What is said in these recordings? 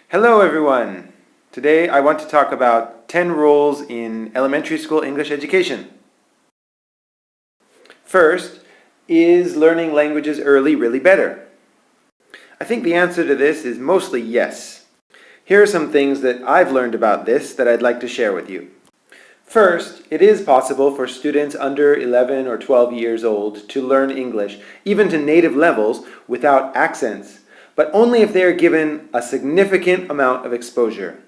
Hello everyone! Today I want to talk about 10 roles in elementary school English education. First, is learning languages early really better? I think the answer to this is mostly yes. Here are some things that I've learned about this that I'd like to share with you. First, it is possible for students under 11 or 12 years old to learn English, even to native levels, without accents, but only if they are given a significant amount of exposure.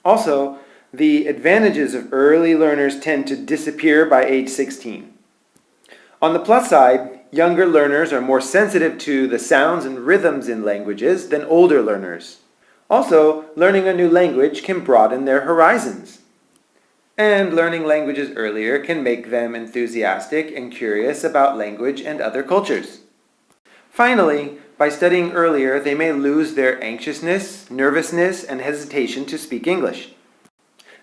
Also, the advantages of early learners tend to disappear by age 16. On the plus side, younger learners are more sensitive to the sounds and rhythms in languages than older learners. Also, learning a new language can broaden their horizons. And learning languages earlier can make them enthusiastic and curious about language and other cultures. Finally, by studying earlier, they may lose their anxiousness, nervousness, and hesitation to speak English.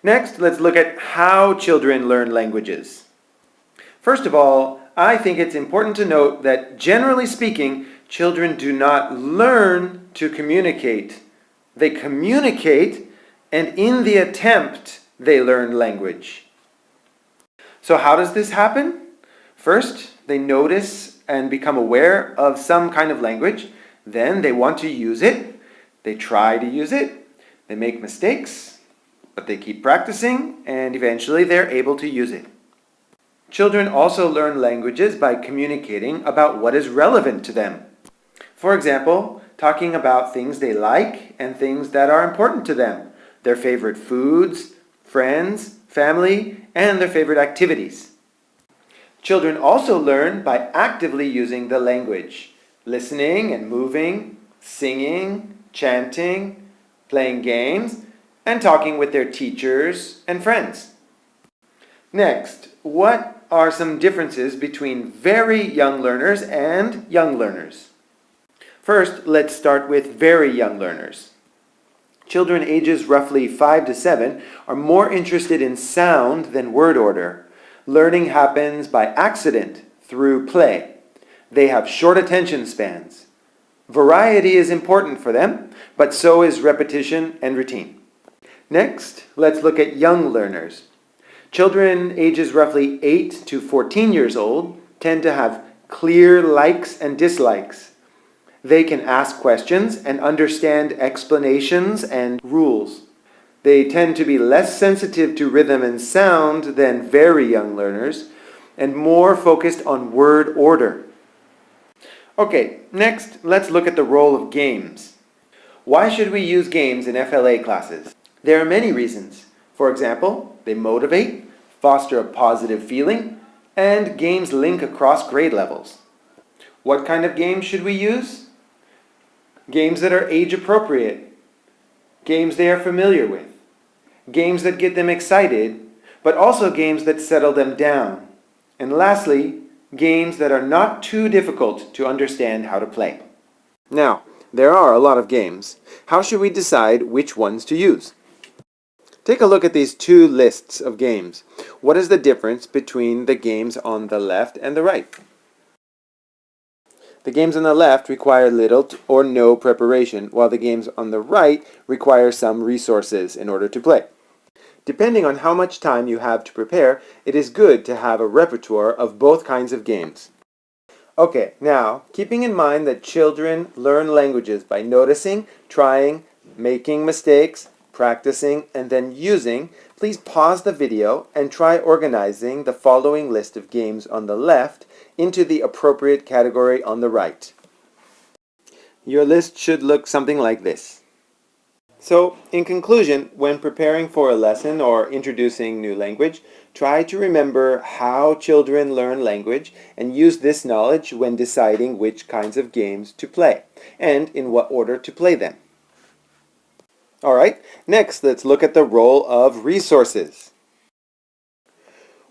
Next, let's look at how children learn languages. First of all, I think it's important to note that generally speaking, children do not learn to communicate. They communicate, and in the attempt, they learn language. So how does this happen? First, they notice and become aware of some kind of language. Then they want to use it. They try to use it. They make mistakes, but they keep practicing, and eventually they're able to use it. Children also learn languages by communicating about what is relevant to them. For example, talking about things they like and things that are important to them, their favorite foods, friends, family, and their favorite activities. Children also learn by actively using the language, listening and moving, singing, chanting, playing games, and talking with their teachers and friends. Next, what are some differences between very young learners and young learners? First, let's start with very young learners. Children ages roughly 5 to 7 are more interested in sound than word order. Learning happens by accident through play. They have short attention spans. Variety is important for them, but so is repetition and routine. Next, let's look at young learners. Children ages roughly 8 to 14 years old tend to have clear likes and dislikes. They can ask questions and understand explanations and rules. They tend to be less sensitive to rhythm and sound than very young learners and more focused on word order. Okay, next let's look at the role of games. Why should we use games in FLA classes? There are many reasons. For example, they motivate, foster a positive feeling, and games link across grade levels. What kind of games should we use? Games that are age appropriate, games they are familiar with, games that get them excited, but also games that settle them down. And lastly, games that are not too difficult to understand how to play. Now, there are a lot of games. How should we decide which ones to use? Take a look at these two lists of games. What is the difference between the games on the left and the right? The games on the left require little or no preparation, while the games on the right require some resources in order to play. Depending on how much time you have to prepare, it is good to have a repertoire of both kinds of games. Okay, now, keeping in mind that children learn languages by noticing, trying, making mistakes, practicing, and then using, please pause the video and try organizing the following list of games on the left into the appropriate category on the right. Your list should look something like this. So, in conclusion, when preparing for a lesson or introducing new language, try to remember how children learn language and use this knowledge when deciding which kinds of games to play and in what order to play them. Alright, next let's look at the role of resources.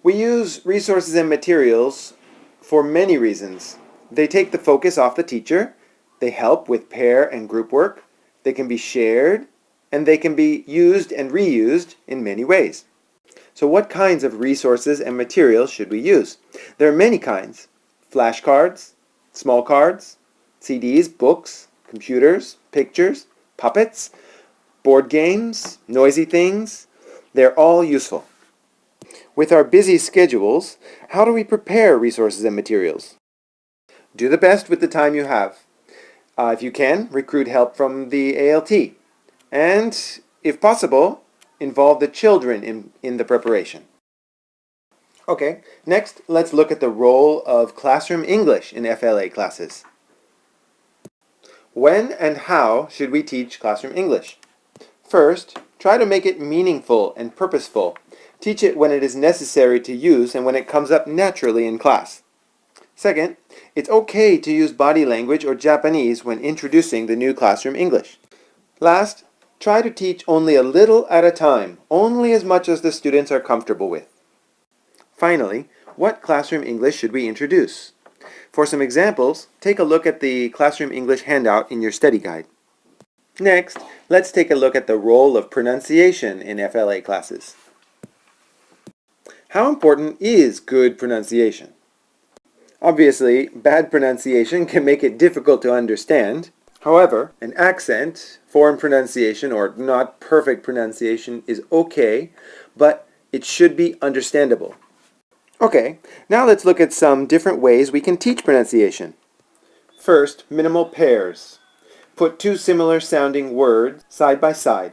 We use resources and materials for many reasons. They take the focus off the teacher, they help with pair and group work, they can be shared, and they can be used and reused in many ways. So what kinds of resources and materials should we use? There are many kinds. Flashcards, small cards, CDs, books, computers, pictures, puppets, board games, noisy things, they're all useful. With our busy schedules, how do we prepare resources and materials? Do the best with the time you have. If you can, recruit help from the ALT. And, if possible, involve the children in the preparation. Okay, next let's look at the role of classroom English in FLA classes. When and how should we teach classroom English? First, try to make it meaningful and purposeful. Teach it when it is necessary to use and when it comes up naturally in class. Second, it's okay to use body language or Japanese when introducing the new classroom English. Last, try to teach only a little at a time, only as much as the students are comfortable with. Finally, what classroom English should we introduce? For some examples, take a look at the Classroom English handout in your study guide. Next, let's take a look at the role of pronunciation in FLA classes. How important is good pronunciation? Obviously, bad pronunciation can make it difficult to understand. However, an accent, foreign pronunciation, or not perfect pronunciation is okay, but it should be understandable. Okay, now let's look at some different ways we can teach pronunciation. First, minimal pairs. Put two similar sounding words side by side.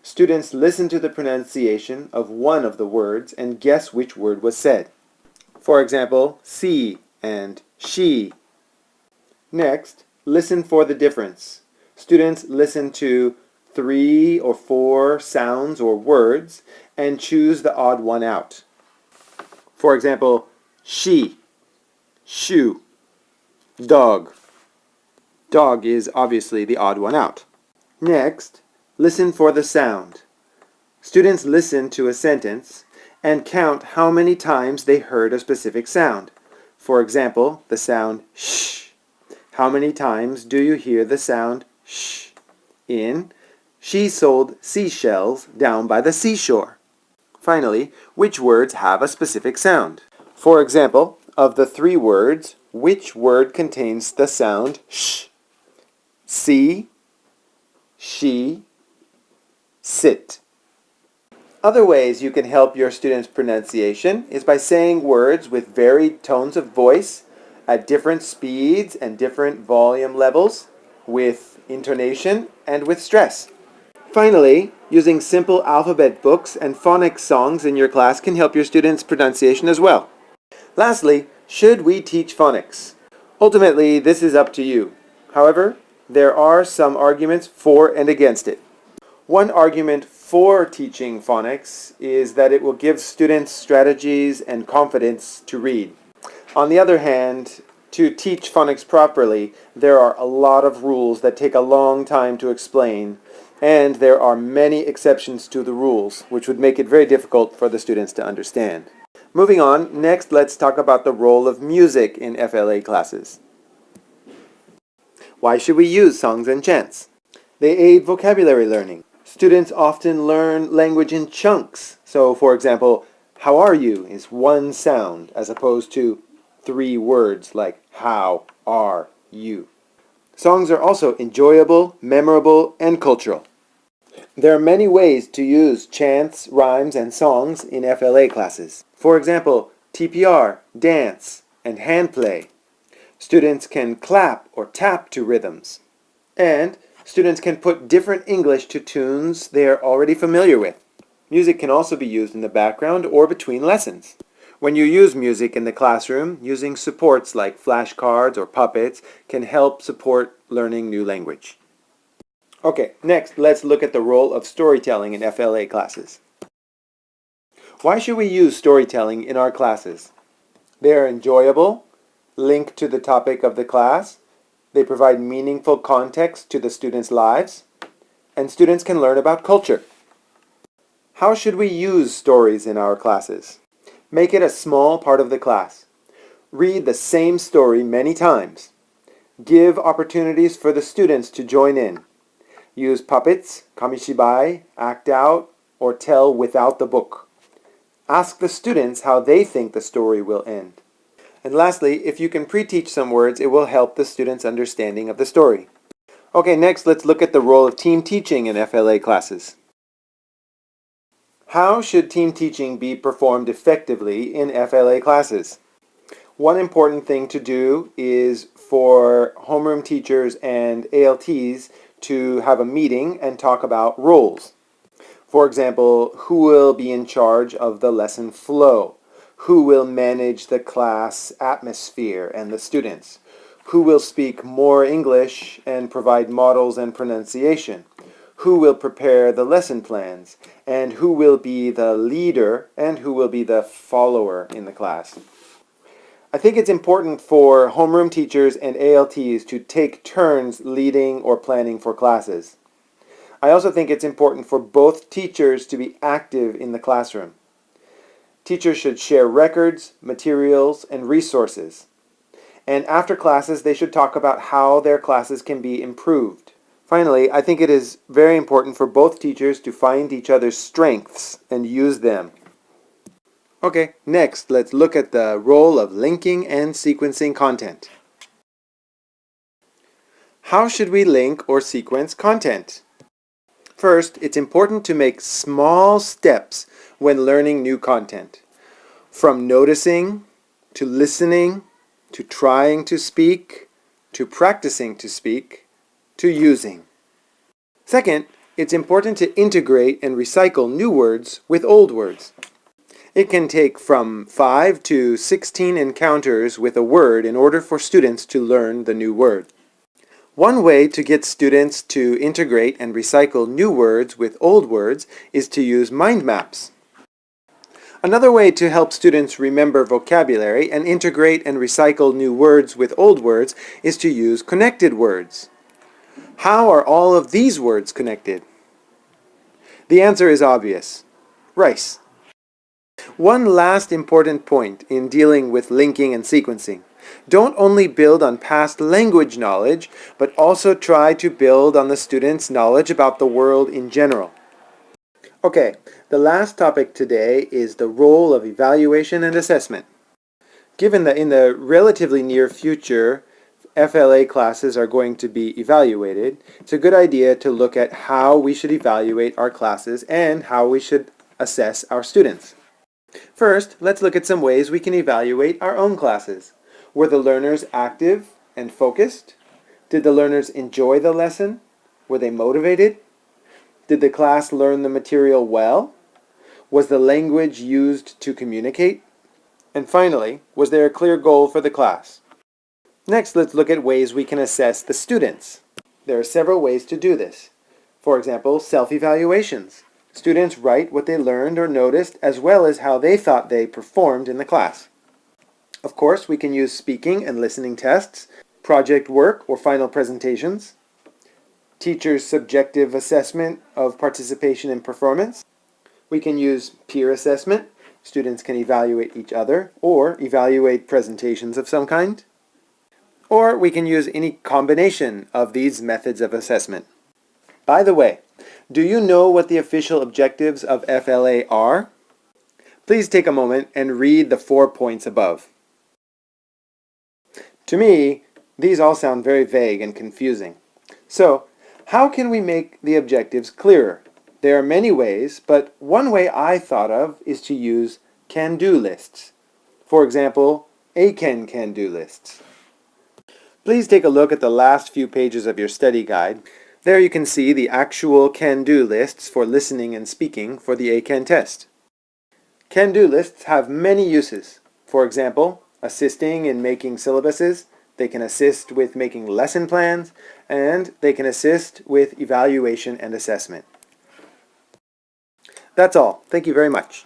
Students listen to the pronunciation of one of the words and guess which word was said. For example, see and she. Next, listen for the difference. Students listen to 3 or 4 sounds or words and choose the odd one out. For example, she, shoe, dog. Dog is obviously the odd one out. Next, listen for the sound. Students listen to a sentence and count how many times they heard a specific sound. For example, the sound sh. How many times do you hear the sound sh in "She sold seashells down by the seashore"? Finally, which words have a specific sound? For example, of the 3 words, which word contains the sound sh? See, she, sit. Other ways you can help your students' pronunciation is by saying words with varied tones of voice at different speeds and different volume levels, with intonation and with stress. Finally, using simple alphabet books and phonics songs in your class can help your students' pronunciation as well. Lastly, should we teach phonics? Ultimately, this is up to you. However, there are some arguments for and against it. One argument for teaching phonics is that it will give students strategies and confidence to read. On the other hand, to teach phonics properly, there are a lot of rules that take a long time to explain, and there are many exceptions to the rules, which would make it very difficult for the students to understand. Moving on, next let's talk about the role of music in FLA classes. Why should we use songs and chants? They aid vocabulary learning. Students often learn language in chunks. So, for example, how are you is one sound as opposed to 3 words like how are you. Songs are also enjoyable, memorable, and cultural. There are many ways to use chants, rhymes, and songs in FLA classes. For example, TPR, dance, and hand play. Students can clap or tap to rhythms. And students can put different English to tunes they are already familiar with. Music can also be used in the background or between lessons. When you use music in the classroom, using supports like flashcards or puppets can help support learning new language. Okay, next let's look at the role of storytelling in FLA classes. Why should we use storytelling in our classes? They are enjoyable, link to the topic of the class, they provide meaningful context to the students' lives, and students can learn about culture. How should we use stories in our classes? Make it a small part of the class. Read the same story many times. Give opportunities for the students to join in. Use puppets, kamishibai, act out, or tell without the book. Ask the students how they think the story will end. And lastly, if you can pre-teach some words, it will help the students' understanding of the story. Okay, next let's look at the role of team teaching in FLA classes. How should team teaching be performed effectively in FLA classes? One important thing to do is for homeroom teachers and ALTs to have a meeting and talk about roles. For example, who will be in charge of the lesson flow? Who will manage the class atmosphere and the students? Who will speak more English and provide models and pronunciation? Who will prepare the lesson plans? And who will be the leader and who will be the follower in the class? I think it's important for homeroom teachers and ALTs to take turns leading or planning for classes. I also think it's important for both teachers to be active in the classroom. Teachers should share records, materials, and resources. And after classes, they should talk about how their classes can be improved. Finally, I think it is very important for both teachers to find each other's strengths and use them. Okay, next let's look at the role of linking and sequencing content. How should we link or sequence content? First, it's important to make small steps when learning new content. From noticing, to listening, to trying to speak, to practicing to speak, to using. Second, it's important to integrate and recycle new words with old words. It can take from 5 to 16 encounters with a word in order for students to learn the new word. One way to get students to integrate and recycle new words with old words is to use mind maps. Another way to help students remember vocabulary and integrate and recycle new words with old words is to use connected words. How are all of these words connected? The answer is obvious. Rice. One last important point in dealing with linking and sequencing. Don't only build on past language knowledge, but also try to build on the student's knowledge about the world in general. Okay, the last topic today is the role of evaluation and assessment. Given that in the relatively near future, FLA classes are going to be evaluated, it's a good idea to look at how we should evaluate our classes and how we should assess our students. First, let's look at some ways we can evaluate our own classes. Were the learners active and focused? Did the learners enjoy the lesson? Were they motivated? Did the class learn the material well? Was the language used to communicate? And finally, was there a clear goal for the class? Next, let's look at ways we can assess the students. There are several ways to do this. For example, self-evaluations. Students write what they learned or noticed as well as how they thought they performed in the class. Of course, we can use speaking and listening tests, project work or final presentations, teachers' subjective assessment of participation and performance. We can use peer assessment. Students can evaluate each other or evaluate presentations of some kind. Or we can use any combination of these methods of assessment. By the way, do you know what the official objectives of FLA are? Please take a moment and read the 4 points above. To me, these all sound very vague and confusing. So, how can we make the objectives clearer? There are many ways, but one way I thought of is to use can-do lists. For example, a can-do lists. Please take a look at the last few pages of your study guide. There you can see the actual can-do lists for listening and speaking for the A-Can test. Can-do lists have many uses. For example, assisting in making syllabuses, they can assist with making lesson plans, and they can assist with evaluation and assessment. That's all. Thank you very much.